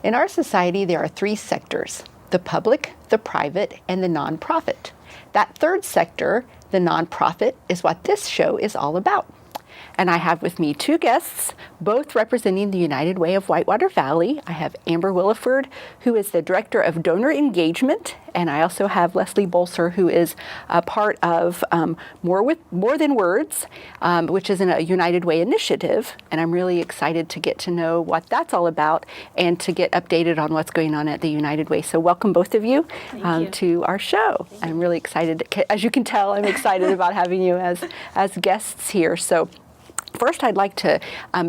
In our society, there are three sectors: the public, the private, and the nonprofit. That third sector, the nonprofit, is what this show is all about. And I have with me two guests, both representing the United Way of Whitewater Valley. I have Amber Willeford, who is the Director of Donor Engagement, and I also have Leslie Bolser, who is a part of More Than Words, which is a United Way initiative. And I'm really excited to get to know what that's all about and to get updated on what's going on at the United Way. So welcome both of you, to our show. I'm really excited. As you can tell, I'm excited about having you as guests here. So first, I'd like to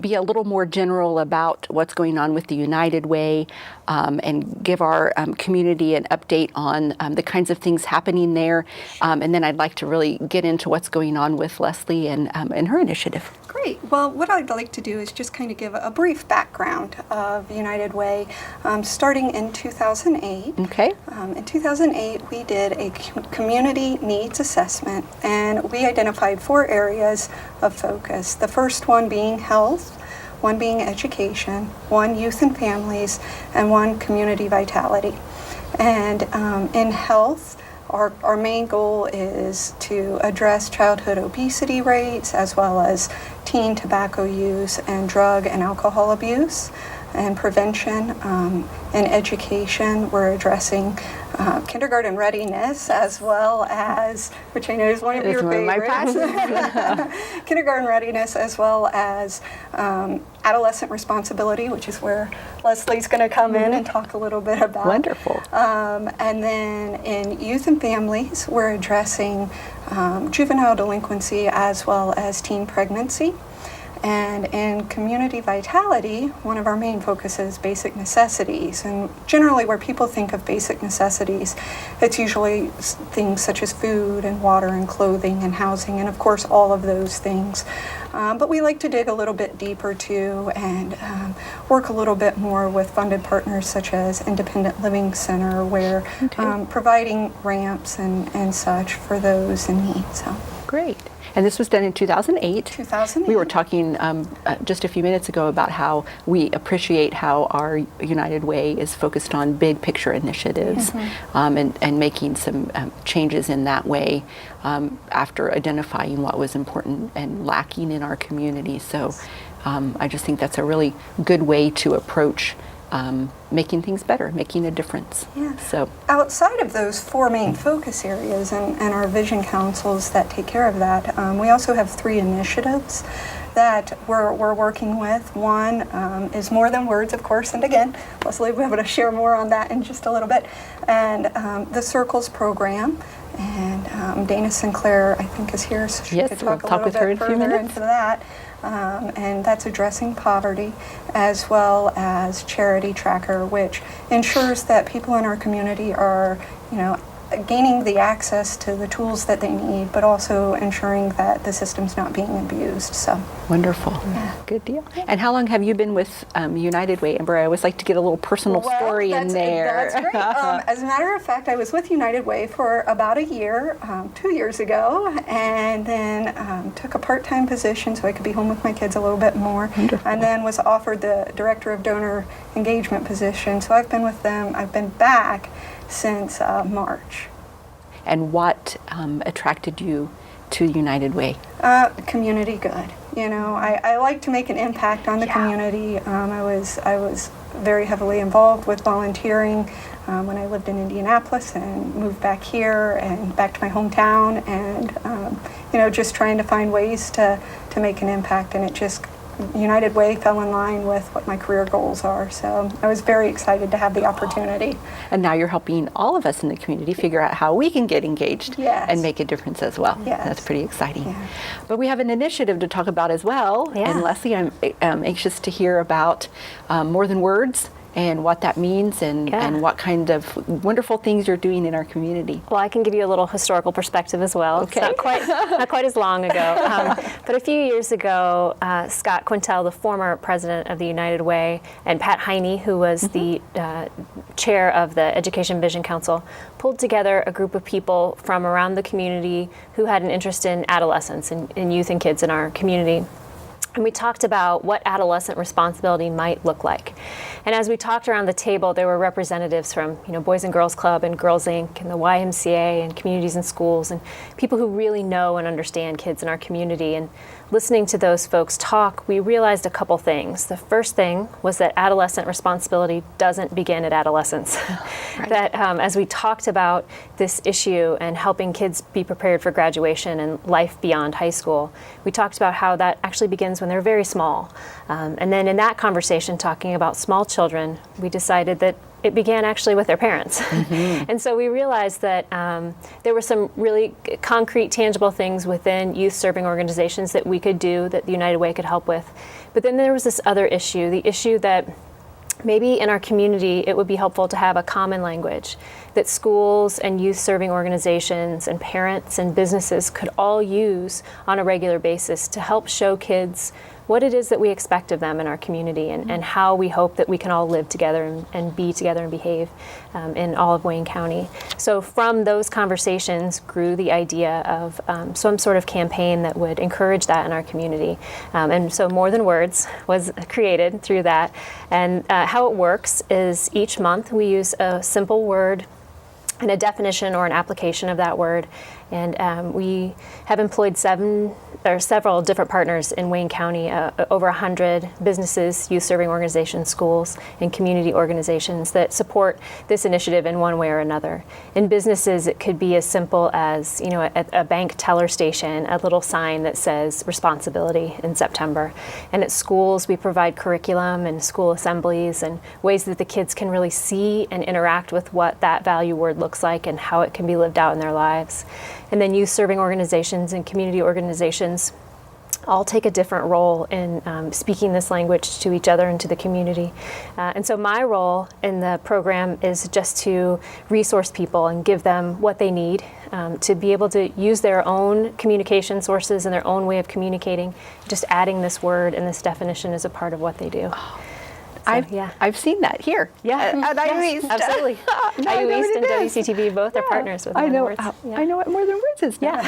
be a little more general about what's going on with the United Way and give our community an update on the kinds of things happening there. And then I'd like to really get into what's going on with Leslie and her initiative. Great. Well, what I'd like to do is just kind of give a brief background of United Way, starting in 2008. Okay. In 2008, we did a community needs assessment, and we identified 4 areas of focus. The first one being health, one being education, one youth and families, and one community vitality. And in health, our main goal is to address childhood obesity rates as well as teen tobacco use and drug and alcohol abuse and prevention. In education, we're addressing kindergarten readiness as well as, which I know is one of your favorites, kindergarten readiness as well as adolescent responsibility, which is where Leslie's going to come in and talk a little bit about. Wonderful. And then in youth and families, we're addressing juvenile delinquency as well as teen pregnancy. And in community vitality, one of our main focuses is basic necessities. And generally where people think of basic necessities, it's usually things such as food and water and clothing and housing, and of course all of those things. But we like to dig a little bit deeper too and work a little bit more with funded partners such as Independent Living Center, where providing ramps and such for those in need. So. Great. And this was done in 2008. 2008. We were talking just a few minutes ago about how we appreciate how our United Way is focused on big picture initiatives and making some changes in that way after identifying what was important and lacking in our community. So I just think that's a really good way to approach making things better, making a difference. Yeah. So outside of those 4 main focus areas and our vision councils that take care of that, we also have 3 initiatives that we're working with. One is More Than Words, of course, and again, Leslie will be able to share more on that in just a little bit. And the Circles program. And Dana Sinclair, I think, is here, so she could talk a little bit further into that. And that's addressing poverty, as well as Charity Tracker, which ensures that people in our community are, gaining the access to the tools that they need, but also ensuring that the system's not being abused. So wonderful. Yeah. Good deal. And how long have you been with United Way, Amber? I always like to get a little personal story in there. That's great. As a matter of fact, I was with United Way for about a year, 2 years ago, and then took a part-time position so I could be home with my kids a little bit more. Wonderful. And then was offered the Director of Donor Engagement position. So I've been with them. I've been back since March. And what attracted you to United Way? Community good. I like to make an impact on the community. I was very heavily involved with volunteering when I lived in Indianapolis and moved back here and back to my hometown, and just trying to find ways to make an impact, and it just United Way fell in line with what my career goals are. So I was very excited to have the opportunity. And now you're helping all of us in the community figure out how we can get engaged and make a difference as well. Yes. That's pretty exciting. Yeah. But we have an initiative to talk about as well. Yeah. And Leslie, I'm anxious to hear about More Than Words and what that means and what kind of wonderful things you're doing in our community. Well, I can give you a little historical perspective as well. Okay. It's not quite as long ago. But a few years ago, Scott Quintel, the former president of the United Way, and Pat Heine, who was the chair of the Education Vision Council, pulled together a group of people from around the community who had an interest in adolescents and youth and kids in our community. And we talked about what adolescent responsibility might look like. And as we talked around the table, there were representatives from, Boys and Girls Club and Girls Inc. and the YMCA and Communities in Schools, and people who really know and understand kids in our community. And listening to those folks talk, we realized a couple things. The first thing was that adolescent responsibility doesn't begin at adolescence. Right. That as we talked about this issue and helping kids be prepared for graduation and life beyond high school, we talked about how that actually begins when they're very small. And then in that conversation, talking about small children, we decided that it began actually with their parents. And so we realized that there were some really concrete, tangible things within youth serving organizations that we could do, that the United Way could help with. But then there was this other issue, the issue that maybe in our community it would be helpful to have a common language that schools and youth serving organizations and parents and businesses could all use on a regular basis to help show kids what it is that we expect of them in our community, and how we hope that we can all live together and be together and behave in all of Wayne County. So from those conversations grew the idea of some sort of campaign that would encourage that in our community. And so More Than Words was created through that. And how it works is each month we use a simple word and a definition or an application of that word. And we have employed several different partners in Wayne County, over 100 businesses, youth serving organizations, schools, and community organizations that support this initiative in one way or another. In businesses, it could be as simple as, at a bank teller station, a little sign that says responsibility in September. And at schools, we provide curriculum and school assemblies and ways that the kids can really see and interact with what that value word looks like and how it can be lived out in their lives. And then youth serving organizations and community organizations all take a different role in speaking this language to each other and to the community. And so my role in the program is just to resource people and give them what they need to be able to use their own communication sources and their own way of communicating. Just adding this word and this definition is a part of what they do. I've seen that here. Yeah, at IU East. Absolutely. IU East and WCTV both are partners with More Than Words. I know what More Than Words is now.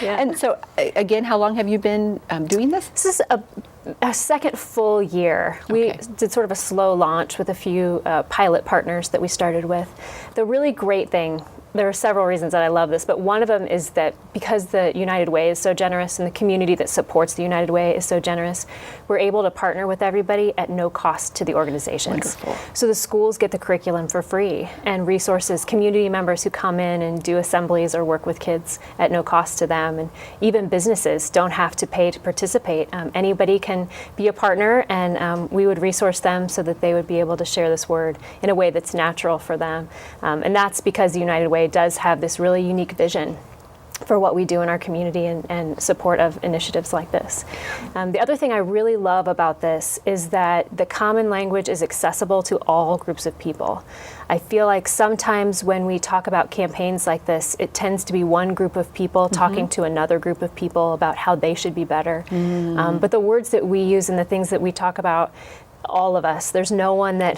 And so, again, how long have you been doing this? This is a second full year. We did sort of a slow launch with a few pilot partners that we started with. The really great thing, there are several reasons that I love this, but one of them is that because the United Way is so generous and the community that supports the United Way is so generous, we're able to partner with everybody at no cost to the organizations. Wonderful. So the schools get the curriculum for free, and resources, community members who come in and do assemblies or work with kids at no cost to them, and even businesses don't have to pay to participate. Anybody can be a partner, and we would resource them so that they would be able to share this word in a way that's natural for them. And that's because the United Way does have this really unique vision for what we do in our community and support of initiatives like this. The other thing I really love about this is that the common language is accessible to all groups of people. I feel like sometimes when we talk about campaigns like this, it tends to be one group of people talking to another group of people about how they should be better. But the words that we use and the things that we talk about, all of us. There's no one that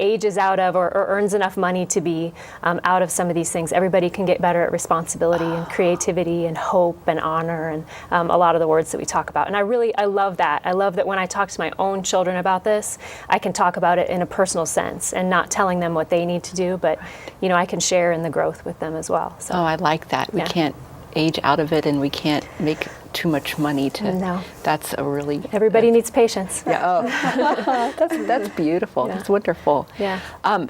ages out of or earns enough money to be out of some of these things. Everybody can get better at responsibility and creativity and hope and honor and a lot of the words that we talk about. And I love that. I love that when I talk to my own children about this, I can talk about it in a personal sense and not telling them what they need to do, but I can share in the growth with them as well. So. I like that. We can't age out of it, and we can't make too much money to. No. That's a really. Everybody needs patience. Yeah. That's beautiful. Yeah. That's wonderful. Yeah.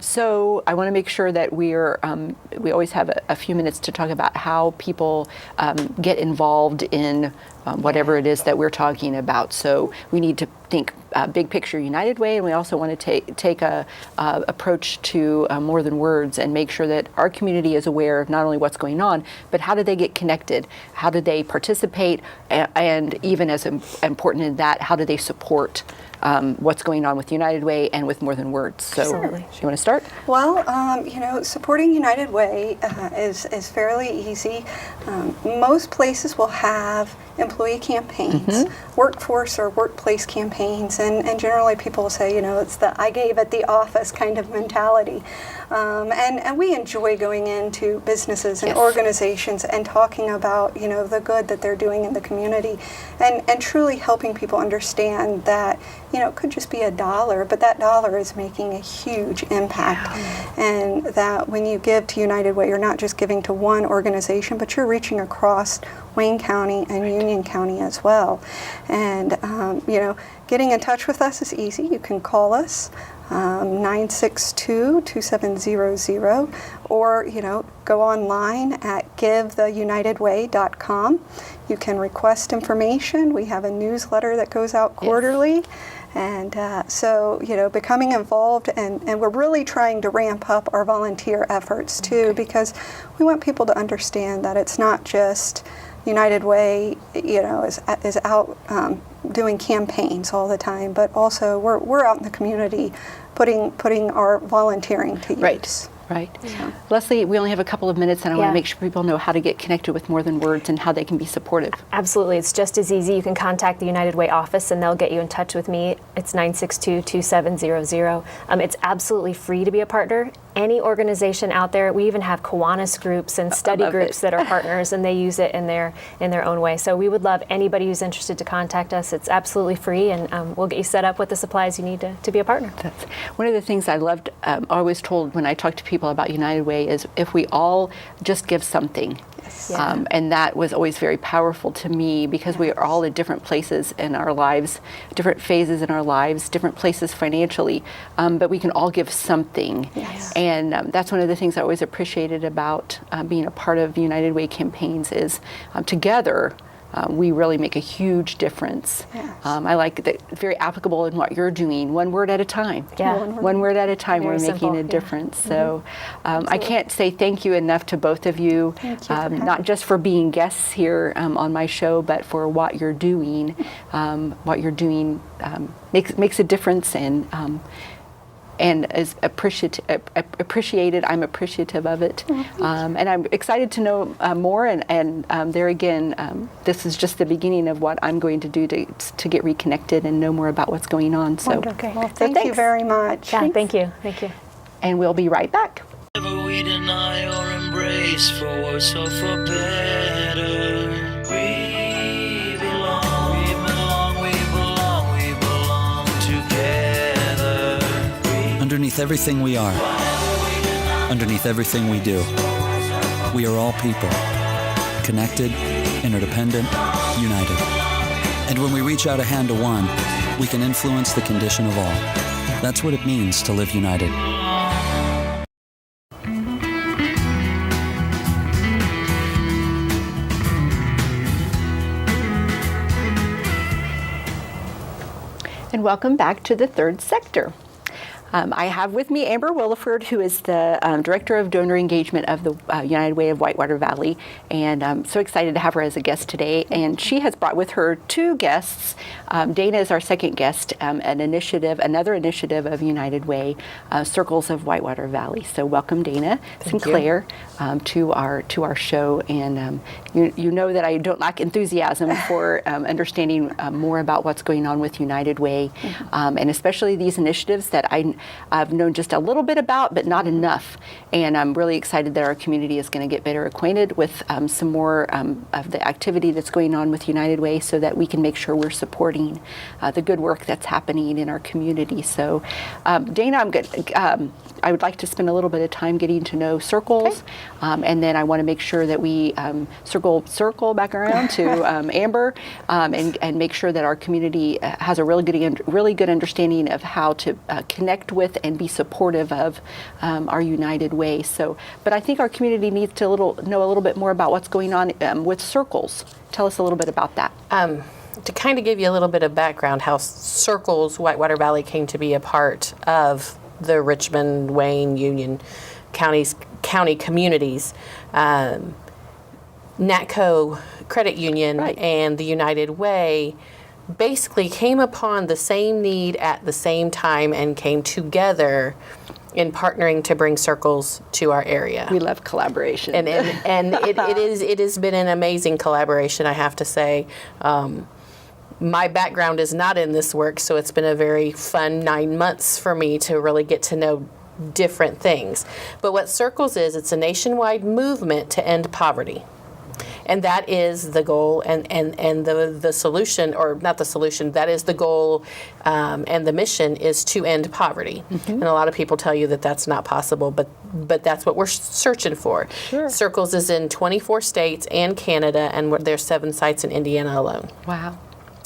So I want to make sure that we always have a few minutes to talk about how people get involved in whatever it is that we're talking about. So we need to think big picture United Way, and we also want to take a approach to More Than Words and make sure that our community is aware of not only what's going on, but how do they get connected? How do they participate? And even as important in that, how do they support what's going on with United Way and with More Than Words? So, Absolutely. You want to start? Well, supporting United Way is fairly easy. Most places will have employee campaigns, workforce or workplace campaigns, and generally people will say, it's the I gave at the office kind of mentality. And we enjoy going into businesses and Yes. organizations and talking about, the good that they're doing in the community, and truly helping people understand that, it could just be $1, but that dollar is making a huge impact. And that when you give to United Way, you're not just giving to one organization, but you're reaching across Wayne County and Union County as well. And, getting in touch with us is easy. You can call us. 962-2700, or go online at givetheunitedway.com. You can request information. We have a newsletter that goes out quarterly. And so, becoming involved, and we're really trying to ramp up our volunteer efforts too, because we want people to understand that it's not just United Way, is out doing campaigns all the time, but also we're out in the community putting our volunteering to use. Right. Leslie, we only have a couple of minutes, and I want Yeah. to make sure people know how to get connected with More Than Words and how they can be supportive. Absolutely. It's just as easy. You can contact the United Way office and they'll get you in touch with me. It's 962-2700. It's absolutely free to be a partner. Any organization out there, we even have Kiwanis groups and study love groups it. that are partners, and they use it in their own way. So we would love anybody who's interested to contact us. It's absolutely free, and we'll get you set up with the supplies you need to be a partner. That's one of the things I loved, always told when I talk to people about United Way is if we all just give something. Yeah. And that was always very powerful to me, because we are all at different places in our lives, different phases in our lives, different places financially, but we can all give something. Yes. And that's one of the things I always appreciated about being a part of United Way campaigns is together we really make a huge difference. Yes. I like that, very applicable in what you're doing, one word at a time. Yeah. One word at a time, Very we're making simple, a yeah. difference. So I can't say thank you enough to both of you, Thank you for having not just for being guests here on my show, but for what you're doing. What you're doing makes a difference, and is appreciated. I'm appreciative of it, and I'm excited to know more. And there again, this is just the beginning of what I'm going to do to get reconnected and know more about what's going on. So, Wonderful. Well, thank you thanks. very much. Yeah, thank you. Thank you. And we'll be right back. Never we deny or embrace, for worse or for better. We belong, we belong, we belong, we belong together. Underneath everything we are, underneath everything we do, we are all people, connected, interdependent, united. And when we reach out a hand to one, we can influence the condition of all. That's what it means to live united. And welcome back to the third sector. I have with me Amber Willeford, who is the Director of Donor Engagement of the United Way of Whitewater Valley, and I'm so excited to have her as a guest today. And she has brought with her two guests. Dana is our second guest, another initiative of United Way, Circles of Whitewater Valley. So welcome, Dana Sinclair, to our show. And you know that I don't lack enthusiasm for understanding more about what's going on with United Way, and especially these initiatives that I've known just a little bit about, but not enough. And I'm really excited that our community is going to get better acquainted with some more of the activity that's going on with United Way, so that we can make sure we're supporting the good work that's happening in our community. So, Dana, I would like to spend a little bit of time getting to know Circles, and then I want to make sure that we circle back around to Amber, and make sure that our community has a really good understanding of how to connect with and be supportive of our United Way. So, but I think our community needs to know a little bit more about what's going on with Circles. Tell us a little bit about that. To kind of give you a little bit of background, how Circles Whitewater Valley came to be a part of the Richmond, Wayne, Union county communities. NATCO Credit Union and the United Way basically came upon the same need at the same time and came together in partnering to bring Circles to our area. We love collaboration. And it has been an amazing collaboration, I have to say. My background is not in this work, so it's been a very fun 9 months for me to really get to know different things. But what Circles is, it's a nationwide movement to end poverty. And that is the goal and the solution, or not the solution, that is the goal, and the mission is to end poverty. And a lot of people tell you that that's not possible, but that's what we're searching for. Sure. Circles is in 24 states and Canada, and there's 7 sites in Indiana alone. Wow.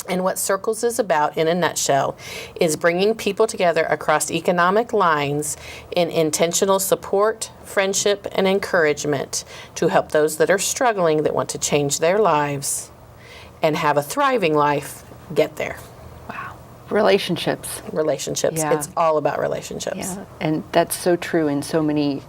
And what Circles is about, in a nutshell, is bringing people together across economic lines in intentional support, friendship, and encouragement to help those that are struggling, that want to change their lives and have a thriving life, get there. Wow. Relationships. Relationships. Yeah. It's all about relationships. Yeah, and that's so true in so many.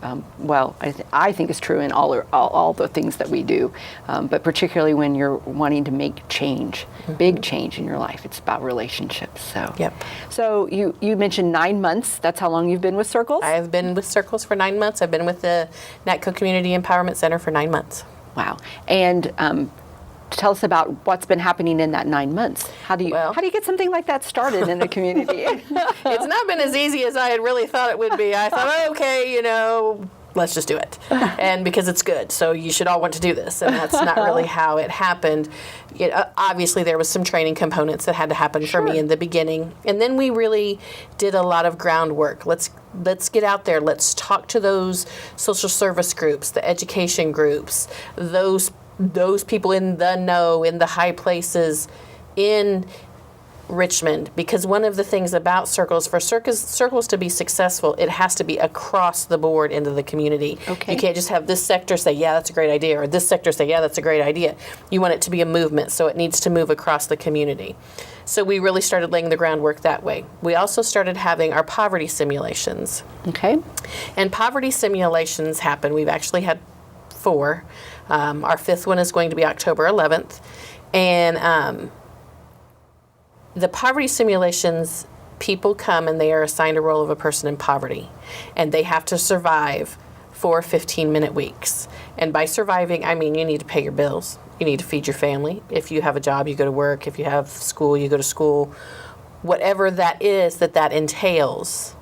I think it's true in all the things that we do, but particularly when you're wanting to make change, big change in your life, it's about relationships. So. Yep. So you mentioned 9 months. That's how long you've been with Circles? I've been with Circles for 9 months. I've been with the NATCO Community Empowerment Center for 9 months. Wow. And tell us about what's been happening in that 9 months. How do you get something like that started in the community? It's not been as easy as I had really thought it would be. I thought, okay, let's just do it. And because it's good, so you should all want to do this. And that's not really how it happened. Obviously, there was some training components that had to happen for me in the beginning. And then we really did a lot of groundwork. Let's get out there. Let's talk to those social service groups, the education groups, those people in the know, in the high places in Richmond, because one of the things about Circles, for Circles to be successful, it has to be across the board into the community. Okay. You can't just have this sector say, yeah, that's a great idea, or this sector say, yeah, that's a great idea. You want it to be a movement, so it needs to move across the community. So we really started laying the groundwork that way. We also started having our poverty simulations. Okay. And poverty simulations happen. We've actually had 4. Our 5th one is going to be October 11th. And the poverty simulations, people come and they are assigned a role of a person in poverty. And they have to survive 4 15-minute weeks. And by surviving, I mean you need to pay your bills. You need to feed your family. If you have a job, you go to work. If you have school, you go to school. Whatever that is that entails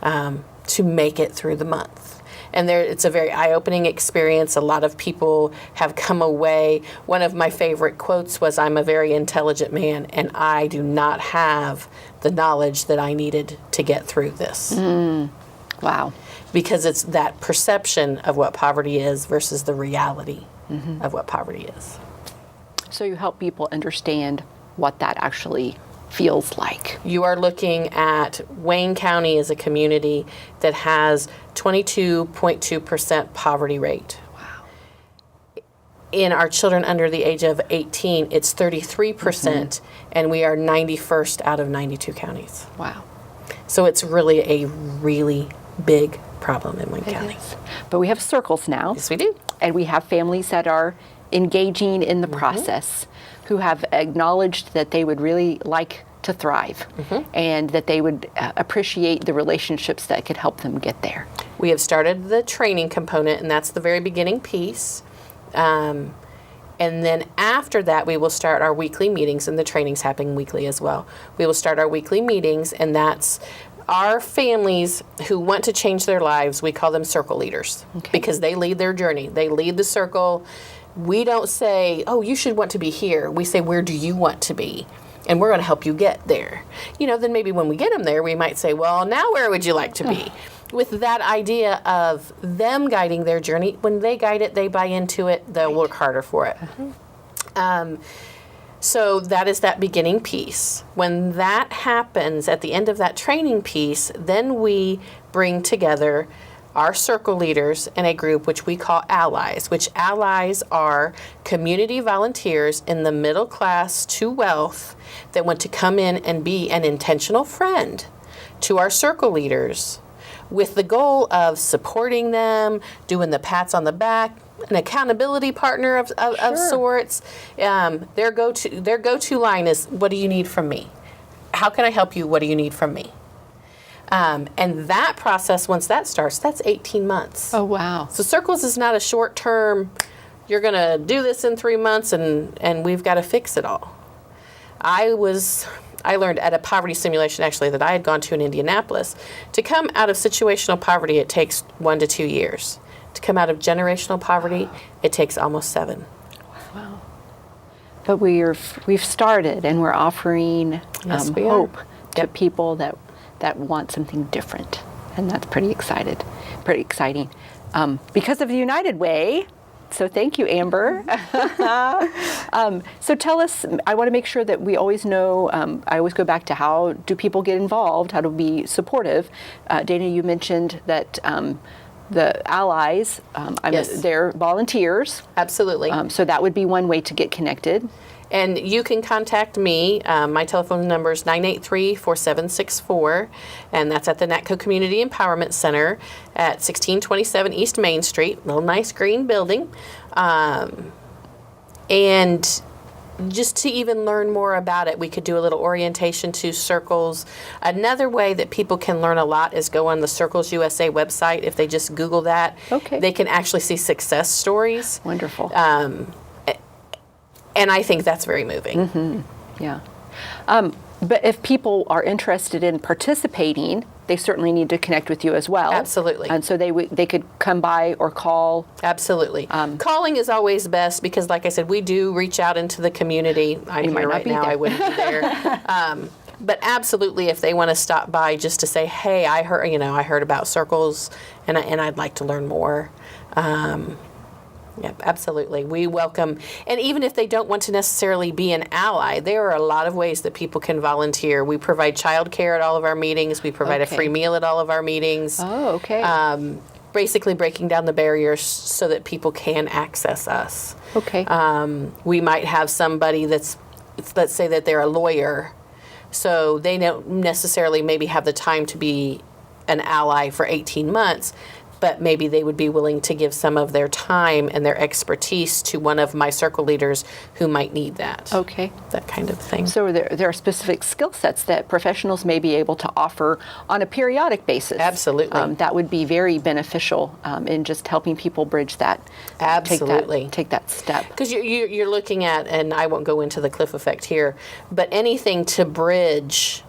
to make it through the month. And it's a very eye-opening experience. A lot of people have come away. One of my favorite quotes was, "I'm a very intelligent man, and I do not have the knowledge that I needed to get through this." Wow. Because it's that perception of what poverty is versus the reality of what poverty is. So you help people understand what that actually feels like. You are looking at Wayne County as a community that has 22.2% poverty rate. Wow. In our children under the age of 18, it's 33%, and we are 91st out of 92 counties. Wow. So it's really a really big problem in Wayne County. But we have Circles now. Yes, we do. And we have families that are engaging in the process, who have acknowledged that they would really like to thrive and that they would appreciate the relationships that could help them get there. We have started the training component, and that's the very beginning piece. And then after that, we will start our weekly meetings, and the training's happening weekly as well. We will start our weekly meetings, and that's our families who want to change their lives. We call them circle leaders because they lead their journey. They lead the circle. We don't say, oh, you should want to be here. We say, where do you want to be? And we're going to help you get there. Then maybe when we get them there, we might say, well, now where would you like to be? With that idea of them guiding their journey, when they guide it, they buy into it, they'll work harder for it. So that is that beginning piece. When that happens at the end of that training piece, then we bring together our circle leaders in a group which we call allies, which allies are community volunteers in the middle class to wealth that want to come in and be an intentional friend to our circle leaders with the goal of supporting them, doing the pats on the back, an accountability partner of sorts. Their go-to line is, what do you need from me? How can I help you? What do you need from me? And that process, once that starts, that's 18 months. Oh, wow. So Circles is not a short term, you're going to do this in 3 months and we've got to fix it all. I was I learned at a poverty simulation actually that I had gone to in Indianapolis. To come out of situational poverty, it takes 1 to 2 years. To come out of generational poverty, it takes almost 7. Wow. But we've started, and we're offering Yes, we are. hope to Yep. people that want something different, and that's pretty exciting. Because of the United Way. So thank you, Amber. So tell us, I want to make sure that we always know, I always go back to how do people get involved, how to be supportive. Dana, you mentioned that the allies, Yes. they're volunteers. Absolutely. So that would be one way to get connected. And you can contact me. My telephone number is 983-4764, and that's at the NATCO Community Empowerment Center at 1627 East Main Street, little nice green building. And just to even learn more about it, we could do a little orientation to Circles. Another way that people can learn a lot is go on the Circles USA website. If they just Google that, Okay. they can actually see success stories. Wonderful. And I think that's very moving. Yeah. But if people are interested in participating, they certainly need to connect with you as well. Absolutely. And so they could come by or call. Absolutely. Calling is always best because, like I said, we do reach out into the community. I'm You might here not right be now. there. I wouldn't be there. But absolutely, if they want to stop by just to say, "Hey, I heard about Circles, and I'd like to learn more." Yeah, absolutely. We welcome, and even if they don't want to necessarily be an ally, there are a lot of ways that people can volunteer. We provide childcare at all of our meetings. We provide a Okay. free meal at all of our meetings. Oh, okay. Basically breaking down the barriers so that people can access us. Okay. We might have somebody let's say that they're a lawyer, so they don't necessarily maybe have the time to be an ally for 18 months, but maybe they would be willing to give some of their time and their expertise to one of my circle leaders who might need that. Okay. That kind of thing. So there are specific skill sets that professionals may be able to offer on a periodic basis. Absolutely. That would be very beneficial in just helping people bridge that. Absolutely. Take that step. Because you're looking at, and I won't go into the cliff effect here, but anything to bridge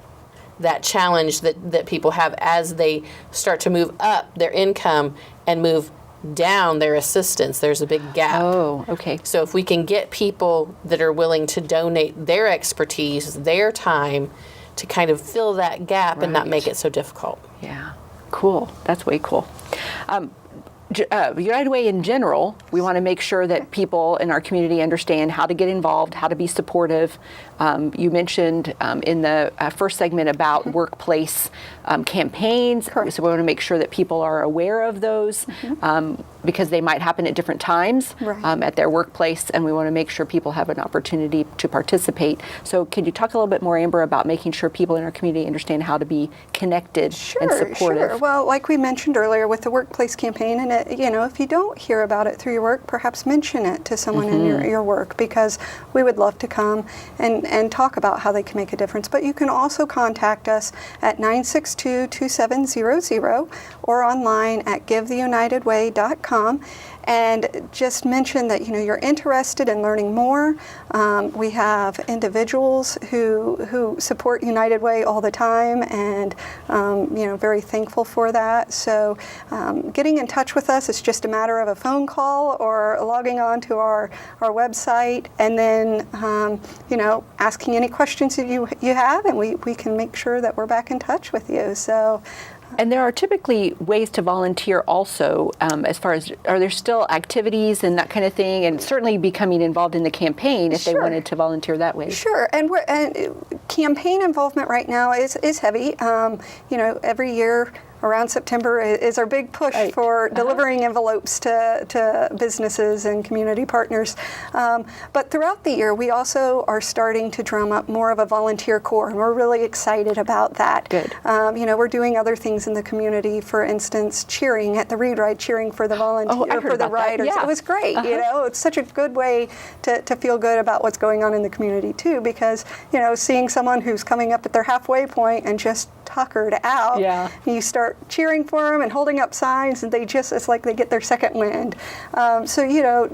that challenge that people have as they start to move up their income and move down their assistance. There's a big gap. Oh, okay. So if we can get people that are willing to donate their expertise, their time, to kind of fill that gap and not Right. make it so difficult. Yeah. Cool. That's way cool. United Way in general, we want to make sure that people in our community understand how to get involved, how to be supportive. You mentioned in the first segment about workplace campaigns. Correct. So we want to make sure that people are aware of those because they might happen at different times Right. at their workplace, and we want to make sure people have an opportunity to participate. So can you talk a little bit more, Amber, about making sure people in our community understand how to be connected and supportive? Sure. Well, like we mentioned earlier with the workplace campaign, and if you don't hear about it through your work, perhaps mention it to someone in your work, because we would love to come and talk about how they can make a difference. But you can also contact us at 962-2700 or online at givetheunitedway.com. And just mention that you're interested in learning more. We have individuals who support United Way all the time, and very thankful for that. So getting in touch with us is just a matter of a phone call or logging on to our website, and then asking any questions that you have, and we can make sure that we're back in touch with you. So. And there are typically ways to volunteer also, as far as, are there still activities and that kind of thing? And certainly becoming involved in the campaign if they Sure. wanted to volunteer that way. Sure, and campaign involvement right now is heavy. Every year around September is our big push Right. for delivering envelopes to businesses and community partners. But throughout the year, we also are starting to drum up more of a volunteer corps, and we're really excited about that. Good. We're doing other things in the community. For instance, cheering at the Read Ride, cheering for the volunteer, I heard for the about that. riders. Yeah. It was great. It's such a good way to feel good about what's going on in the community too, because seeing someone who's coming up at their halfway point and just tuckered out. Yeah. You start cheering for them and holding up signs, and it's like they get their second wind. So, you know,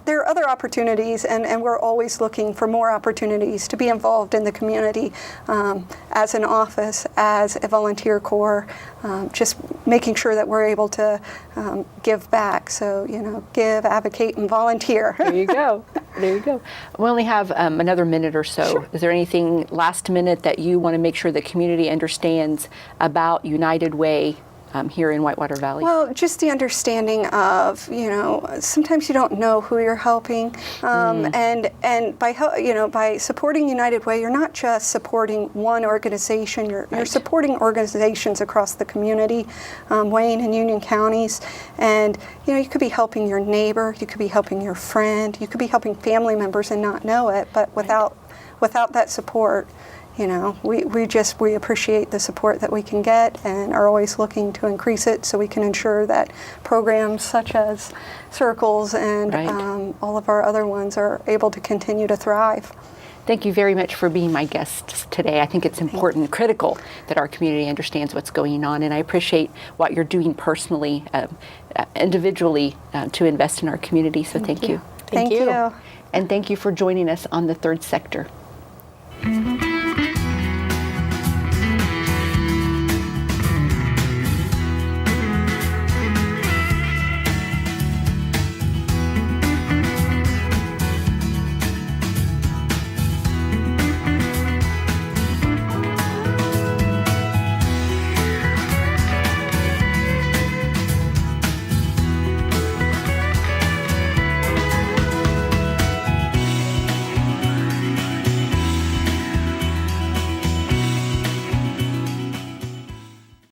there are other opportunities, and we're always looking for more opportunities to be involved in the community as an office, as a volunteer corps, just making sure that we're able to give back. So, you know, give, advocate, and volunteer. There you go. There you go. We only have another minute or so. Sure. Is there anything last minute that you want to make sure the community understands about United Way here in Whitewater Valley? Well, just the understanding of, you know, sometimes you don't know who you're helping, and by supporting United Way, you're not just supporting one organization. You're supporting organizations across the community, Wayne and Union counties, and you know, you could be helping your neighbor, you could be helping your friend, you could be helping family members and not know it, but without that support, you know, we appreciate the support that we can get and are always looking to increase it so we can ensure that programs such as Circles and all of our other ones are able to continue to thrive. Thank you very much for being my guest today. I think it's important, critical, that our community understands what's going on, and I appreciate what you're doing personally, individually, to invest in our community, so thank you. Thank you. And thank you for joining us on the Third Sector.